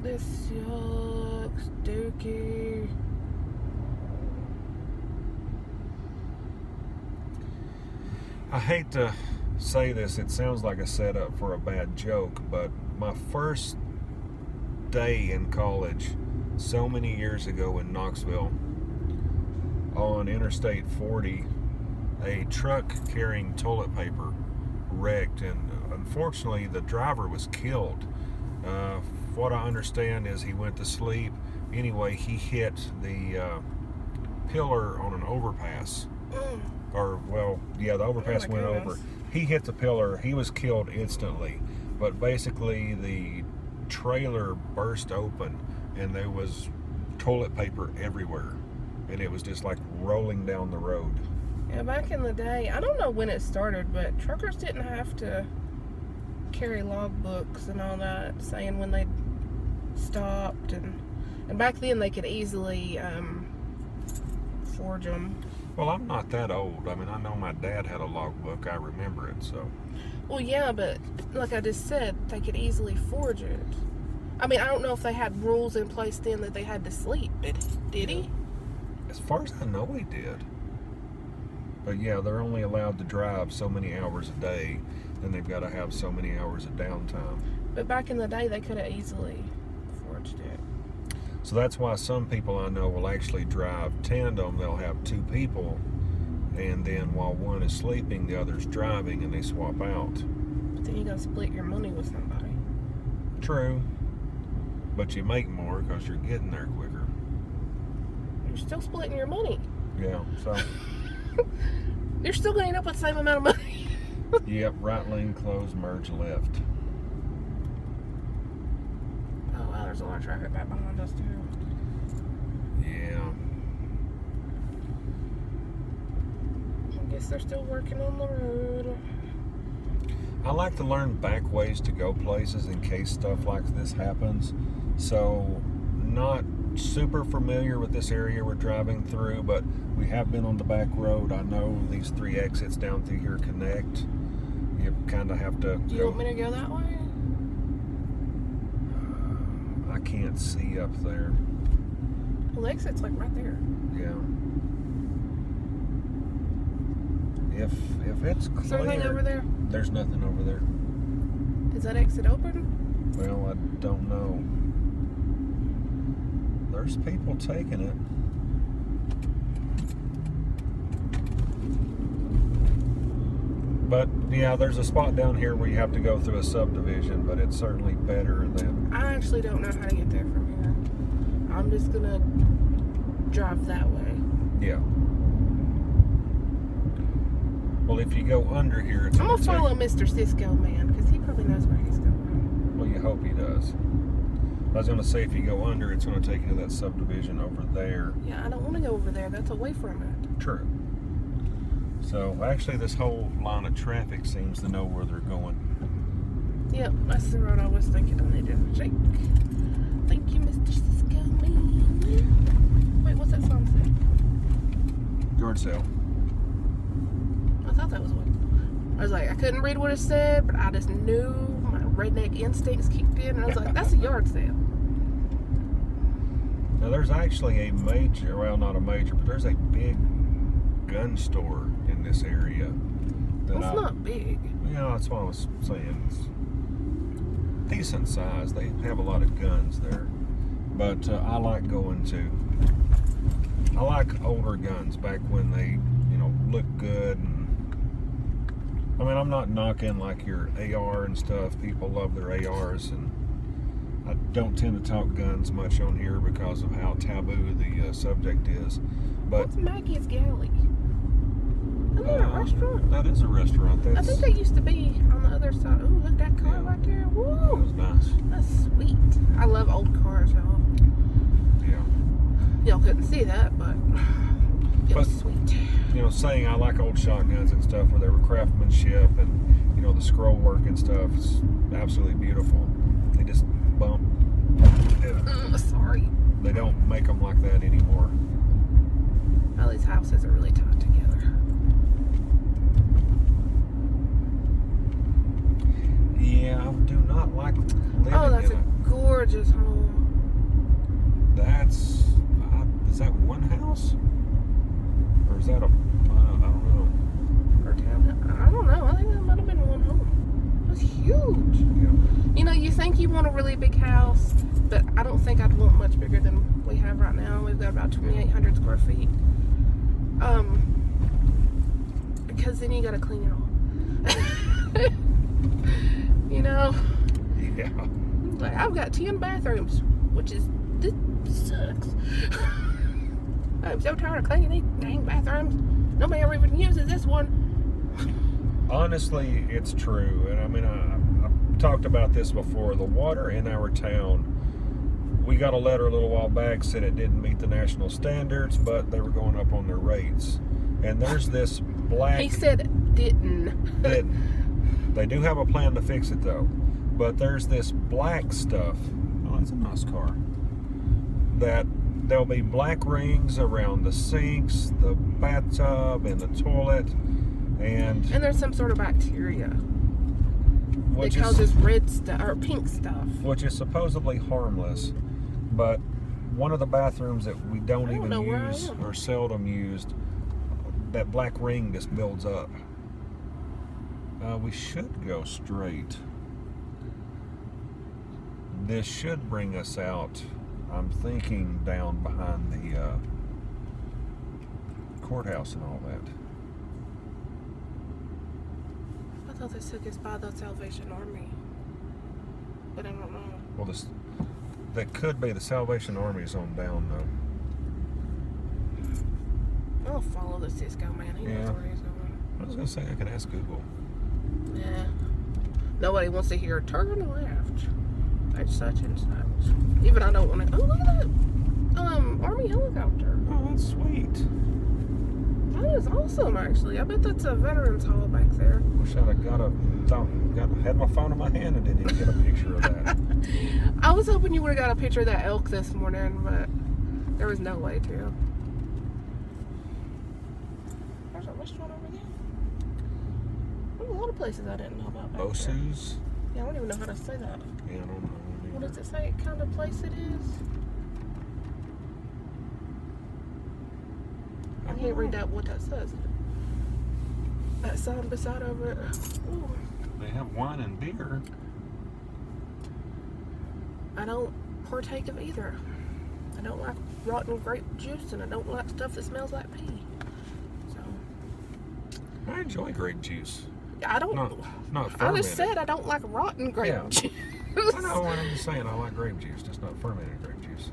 this sucks, Dookie. I hate to say this, it sounds like a setup for a bad joke, but my first day in college, so many years ago in Knoxville, on Interstate 40, a truck carrying toilet paper wrecked, and unfortunately the driver was killed. What I understand is he went to sleep. Anyway, he hit the pillar on an overpass. Or, well, yeah, the overpass went over. He hit the pillar. He was killed instantly. But basically, the trailer burst open, and there was toilet paper everywhere. And it was just like rolling down the road. Yeah, back in the day, I don't know when it started, but truckers didn't have to carry logbooks and all that, saying when they stopped. And back then, they could easily forge them. Well, I'm not that old. I mean, I know my dad had a logbook. I remember it, so. Well, yeah, but like I just said, they could easily forge it. I mean, I don't know if they had rules in place then that they had to sleep. Did he? As far as I know, he did. But yeah, they're only allowed to drive so many hours a day, then they've got to have so many hours of downtime. But back in the day, they could have easily forged it. So that's why some people I know will actually drive tandem. They'll have two people, and then while one is sleeping, the other's driving, and they swap out. But then you got to split your money with somebody. True. But you make more because you're getting there quicker. You're still splitting your money. Yeah, so. You're still going to end up with the same amount of money. Yep, right lane closed, merge left. Oh, wow, there's a lot of traffic back behind us, too. Yeah. I guess they're still working on the road. I like to learn back ways to go places in case stuff like this happens. So, not super familiar with this area we're driving through, but we have been on the back road. I know these 3 exits down through here connect. You kind of have to Do you want me to go that way? I can't see up there. Well, the exit's like right there. Yeah. If it's clear. Is there anything over there? There's nothing over there. Is that exit open? Well, I don't know. There's people taking it. But yeah, there's a spot down here where you have to go through a subdivision, but it's certainly better than. I actually don't know how to get there from here. I'm just gonna drive that way. Yeah. Well, if you go under here, it's I'm gonna follow Mr. Cisco Man because he probably knows where he's going. Well, you hope he does. I was gonna say if you go under, it's gonna take you to that subdivision over there. Yeah, I don't want to go over there. That's away from it. True. So actually, this whole line of traffic seems to know where they're going. Yep, that's the road I was thinking I needed to take. Thank you, Mr. Cisco Man. Wait, what's that song say? Yard sale. I thought that was one. I was like, I couldn't read what it said, but I just knew my redneck instincts kicked in, and I was like, that's a yard sale. Now there's actually a major, well not a major, but there's a big gun store in this area. It's not big. Yeah, that's what I was saying. It's decent size. They have a lot of guns there. But I like going to, I like older guns back when they, look good. And I mean, I'm not knocking like your AR and stuff. People love their ARs, and I don't tend to talk guns much on here because of how taboo the subject is. But what's Maggie's Galley? Isn't that a restaurant? That is a restaurant. I think they used to be on the other side. Ooh, look at that car right there. Woo! That was nice. That's sweet. I love old cars, y'all. Yeah. Y'all couldn't see that, but it was sweet. Saying I like old shotguns and stuff where they were craftsmanship and, the scroll work and stuff is absolutely beautiful. They just bump. Sorry. They don't make them like that anymore. All these houses are really tied together. Yeah, I do not like living that's in a gorgeous home. That's, is that one house? Or is that I don't know. Or town? I don't know. I think that might have been one home. That's huge. Yeah. You think you want a really big house, but I don't think I'd want much bigger than we have right now. We've got about 2,800 square feet. Because then you gotta clean it all. Yeah. Like, I've got 10 bathrooms, which is, this sucks. I'm so tired of cleaning these dang bathrooms. Nobody ever even uses this one. Honestly, it's true. And I mean, I've talked about this before. The water in our town, we got a letter a little while back, said it didn't meet the national standards, but they were going up on their rates. And there's this black... He said didn't. They do have a plan to fix it, though. But there's this black stuff. Oh, that's a nice car. That there'll be black rings around the sinks, the bathtub, and the toilet. And there's some sort of bacteria that which causes red stuff or pink stuff. Which is supposedly harmless. But one of the bathrooms that we don't even use or seldom used, that black ring just builds up. We should go straight. This should bring us out, I'm thinking, down behind the courthouse and all that. I thought they took us by the Salvation Army, but I don't know. Well, that could be the Salvation Army's on down, though. I'll follow the Cisco man. He knows where he's going. I was going to say, I can ask Google. Yeah. Nobody wants to hear turn left at such and such. Even I don't want to. Oh, look at that Army helicopter. Oh, that's sweet. That is awesome, actually. I bet that's a veterans hall back there. Wish I'd have had my phone in my hand and didn't even get a picture of that. I was hoping you would have got a picture of that elk this morning, but there was no way to. There's a restaurant over there. There's a lot of places I didn't know about back there. Bosu's? Yeah, I don't even know how to say that. Yeah, I don't know. What does it say? What kind of place it is? I can't read that. What that says. That sign beside over it. Ooh. They have wine and beer. I don't partake of either. I don't like rotten grape juice, and I don't like stuff that smells like pee. So I enjoy grape juice. I don't. Not I fermented. just said I don't like rotten grape juice. I know what I'm just saying. I like grape juice, just not fermented grape juice.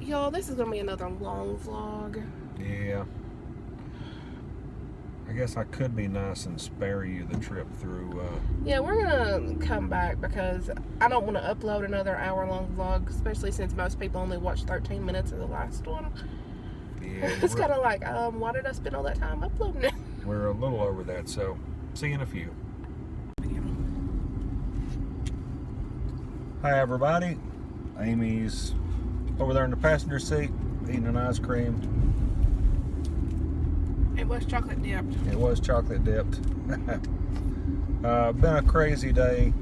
Y'all, this is gonna be another long vlog. Yeah. I guess I could be nice and spare you the trip through. Yeah, we're gonna come back because I don't want to upload another hour-long vlog, especially since most people only watch 13 minutes of the last one. Yeah, It's kind of like, why did I spend all that time uploading it? We're a little over that, so see you in a few. Hi, everybody. Amy's over there in the passenger seat eating an ice cream. It was chocolate dipped. It was chocolate dipped. Been a crazy day.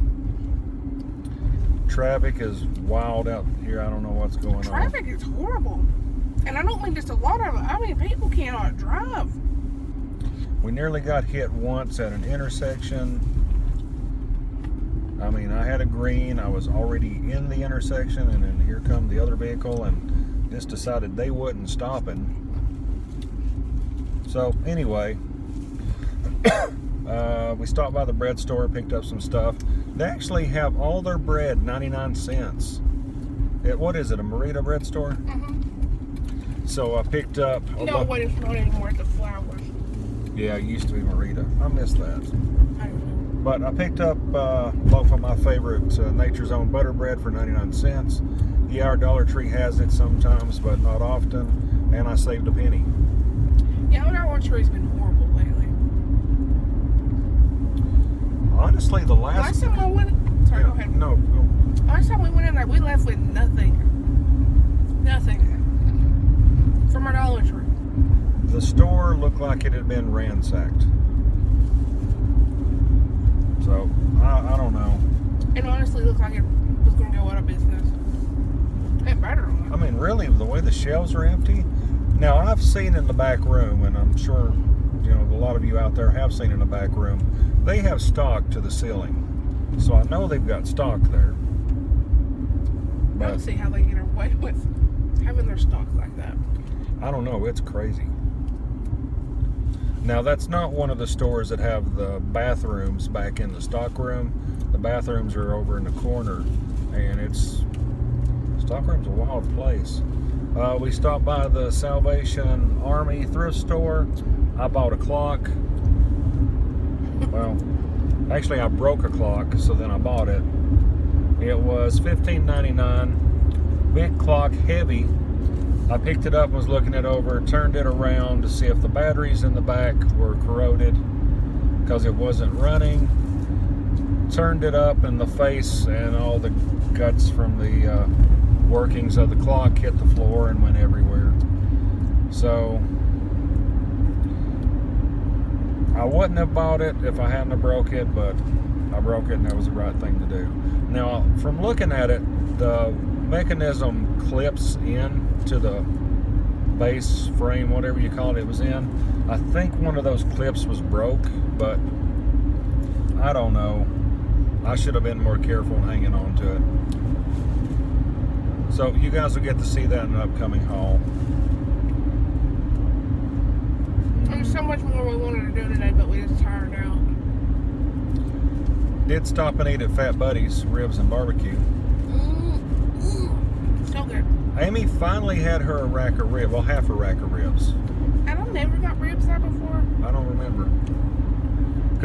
Traffic is wild out here. I don't know what's going on. Traffic is horrible. And I don't mean just a lot of it. I mean, people cannot drive. We nearly got hit once at an intersection. I mean, I had a green. I was already in the intersection, and then here come the other vehicle, and just decided they wouldn't stop it. So anyway, we stopped by the bread store, picked up some stuff. They actually have all their bread 99 cents. What is it, a Merita bread store? Mm-hmm. So I picked up... No, what it's not anymore, it's the Flowers. Yeah, it used to be Merita. I miss that. I don't know. But I picked up a loaf of my favorite Nature's Own butter bread for 99 cents. Yeah, our Dollar Tree has it sometimes, but not often. And I saved a penny. Yeah, our Dollar Tree's been horrible lately. Honestly, the last time I went... Sorry, go ahead. No, go. Last time we went in there, we left with nothing. Nothing. From our Dollar Tree. The store looked like it had been ransacked. So, I don't know. It honestly looked like it was going to go out of business. It better. I mean, really, the way the shelves are empty. Now, I've seen in the back room, and I'm sure, you know, a lot of you out there have seen in the back room, they have stock to the ceiling. So I know they've got stock there. I don't see how they get away with having their stock like that. I don't know. It's crazy. Now, that's not one of the stores that have the bathrooms back in the stock room. The bathrooms are over in the corner, and stock room's a wild place. We stopped by the Salvation Army thrift store. I bought a clock. Well, actually, I broke a clock, so then I bought it. It was $15.99. Big clock, heavy. I picked it up and was looking it over, turned it around to see if the batteries in the back were corroded because it wasn't running. Turned it up, and the face and all the guts from the workings of the clock hit the floor and went everywhere. So I wouldn't have bought it if I hadn't have broke it, but I broke it and that was the right thing to do. Now, from looking at it, the mechanism clips in to the base frame, whatever you call it, was in. I think one of those clips was broke, but I don't know. I should have been more careful in hanging on to it. So you guys will get to see that in an upcoming haul. There's so much more we wanted to do today, but we just tired out. Did stop and eat at Fat Buddy's Ribs and Barbecue. So good. Amy finally had her half a rack of ribs. And I've never got ribs there before. I don't remember.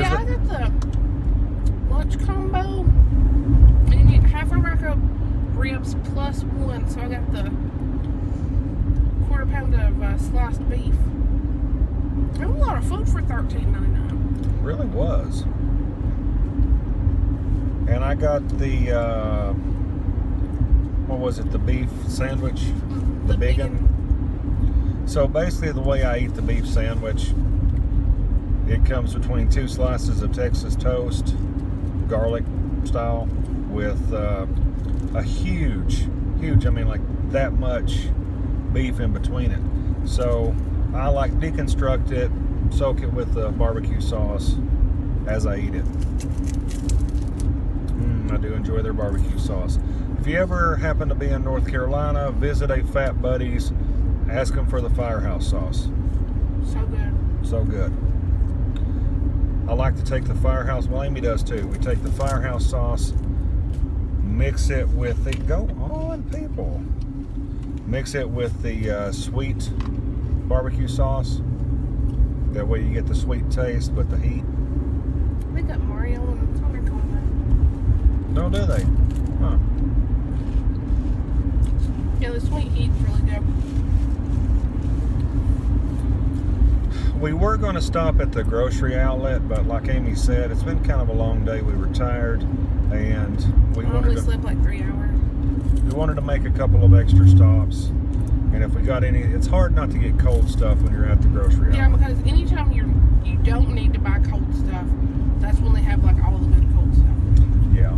Yeah, I got the lunch combo, and you get half a rack of ribs plus one. So I got the quarter pound of sliced beef. It was a lot of food for $13.99. Really was. And I got the what was it? The beef sandwich, the bacon. So basically, the way I eat the beef sandwich, it comes between 2 slices of Texas toast, garlic style, with a huge, I mean like that much beef in between it. So I like deconstruct it, soak it with the barbecue sauce as I eat it. I do enjoy their barbecue sauce. If you ever happen to be in North Carolina, visit a Fat Buddy's, ask them for the Firehouse sauce. So good. So good. I like to take the Firehouse, well, Amy does too. We take the Firehouse sauce, mix it with the, go on people, mix it with the sweet barbecue sauce. That way you get the sweet taste, but the heat. They got Mario and Thunder going No, do they? Huh. Yeah, the sweet heat's really good. We were going to stop at the grocery outlet, but like Amy said, it's been kind of a long day. We were tired, and we only slept like 3 hours. We wanted to make a couple of extra stops, and if we got any, it's hard not to get cold stuff when you're at the grocery outlet. Yeah, because anytime you don't need to buy cold stuff, that's when they have like all the good cold stuff. Yeah.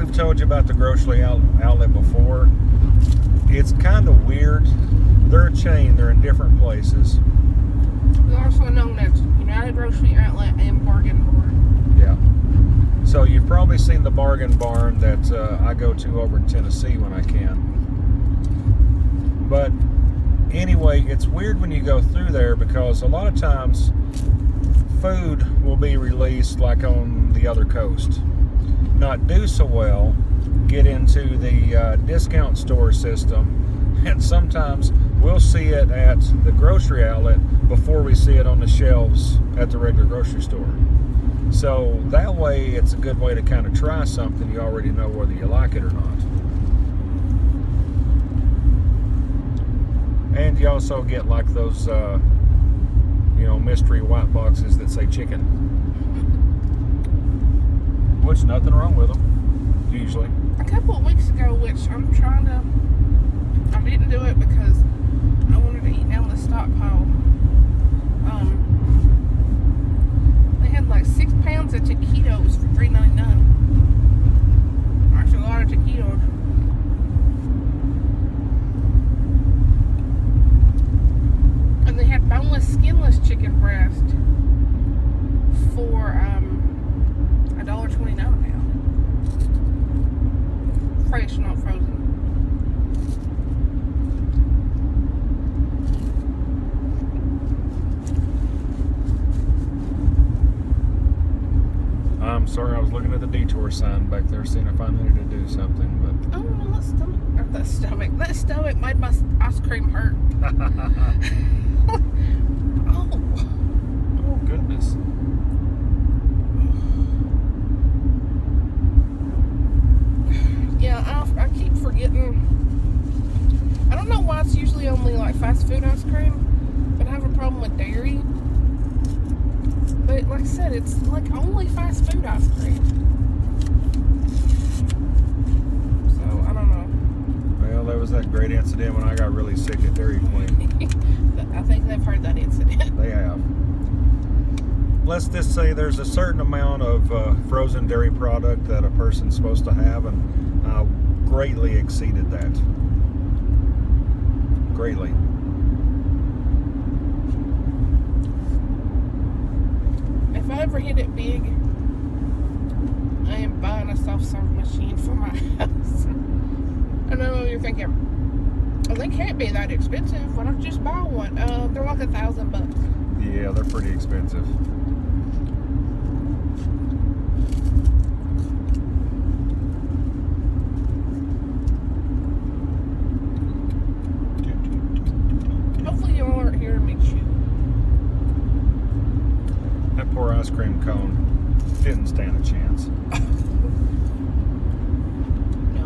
we've told you about the grocery outlet before. It's kind of weird. They're a chain. They're in different places. They're also known as United Grocery Outlet and Bargain Barn. Yeah. So you've probably seen the Bargain Barn that I go to over in Tennessee when I can. But anyway, it's weird when you go through there because a lot of times food will be released like on the other coast. Not do so well, get into the discount store system, and sometimes we'll see it at the grocery outlet before we see it on the shelves at the regular grocery store. So that way it's a good way to kind of try something you already know whether you like it or not. And you also get like those mystery white boxes that say chicken, which nothing wrong with them usually. A couple of weeks ago, which I didn't do it because I wanted to eat down the stockpile. They had like 6 pounds of taquitos for $3.99. Actually, a lot of taquitos. And they had boneless, skinless chicken breast for $1.29 a pound. Fresh, not frozen. I'm sorry, I was looking at the detour sign back there, seeing if I needed to do something, but Oh no, that stomach made my ice cream hurt. oh goodness. Yeah, I keep forgetting. I don't know why it's usually only like fast food ice cream, but I have a problem with dairy. But like I said, it's like only fast food ice cream. So I don't know. Well, there was that great incident when I got really sick at Dairy Queen. I think they've heard that incident. They have. Let's just say there's a certain amount of frozen dairy product that a person's supposed to have, and I greatly exceeded that. Greatly. If I ever hit it big, I am buying a self-serve machine for my house. I know you're thinking, oh, they can't be that expensive. Why don't you just buy one? They're like $1,000. Yeah, they're pretty expensive. Hopefully you aren't hearing me chew. That poor ice cream cone didn't stand a chance. No,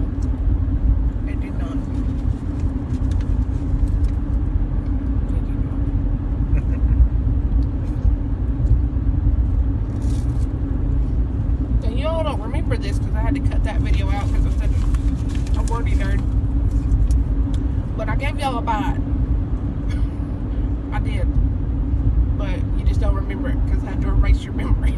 it did not. Now, y'all don't remember this because I had to cut that video out because I said a wordy nerd. But I gave y'all a bite. I did. But you just don't remember it because I had to erase your memory.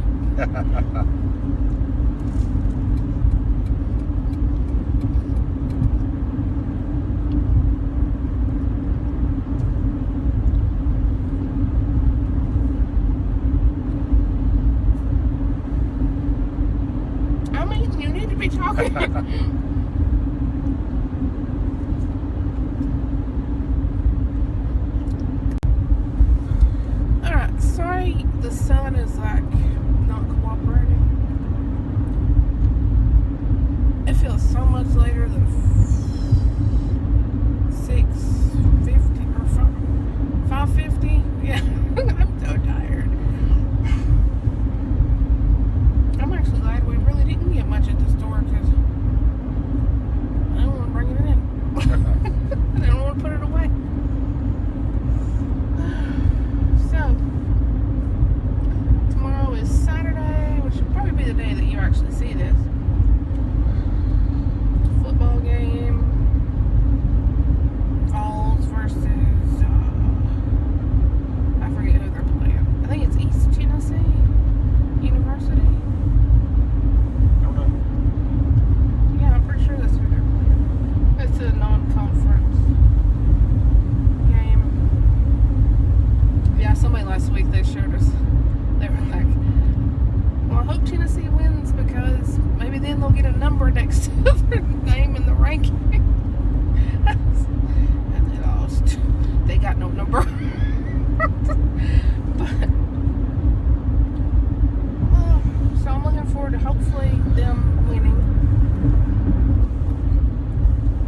I mean, you need to be talking. Alright, sorry the sun is like not cooperating. It feels so much later than 6:50 or 5:50. Yeah, I'm so tired. I'm actually glad we really didn't get much at the store because I don't want to bring it in. I don't want to put it away. So, tomorrow is Saturday, which will probably be the day that you actually see this. Football game. Falls versus, I forget who they're playing. I think it's East Tennessee University. I don't know. number next to their name in the ranking. And they lost. They got no number. But so I'm looking forward to hopefully them winning.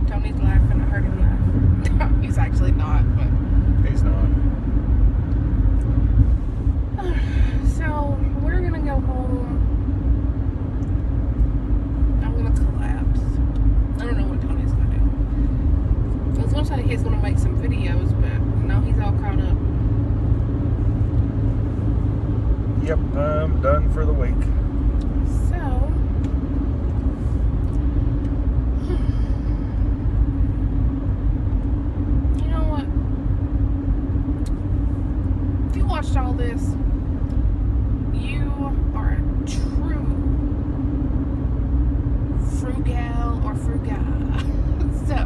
Tony's laughing. I heard him laugh. He's actually not, but He's not. so we're gonna go home. I'm gonna collapse. I don't know what Tony's gonna do. I was gonna say he's gonna make some videos, but no, he's all caught up. Yep, I'm done for the week. So, you know what? If you watched all this, you are a true frugal or frugal. So,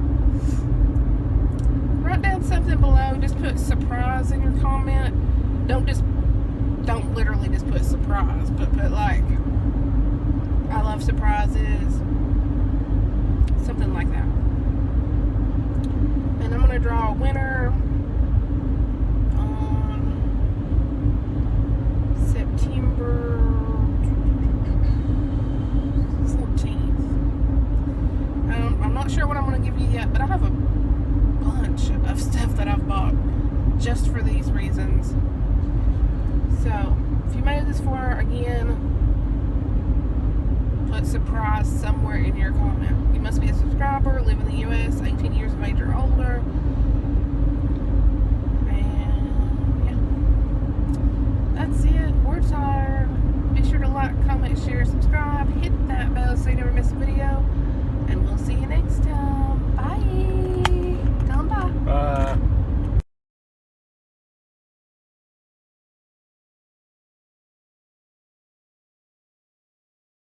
write down something below. Just put surprise in your comment. Don't literally just put surprise, but put like, I love surprises, something like that. And I'm gonna draw a winner on September 14th. I'm not sure what I'm gonna give you yet, but I have a bunch of stuff that I've bought just for these reasons. So, if you made it this far, again, put surprise somewhere in your comment. You must be a subscriber, live in the U.S., 18 years of age or older. And, yeah. That's it. We're tired. Be sure to like, comment, share, subscribe. Hit that bell so you never miss a video.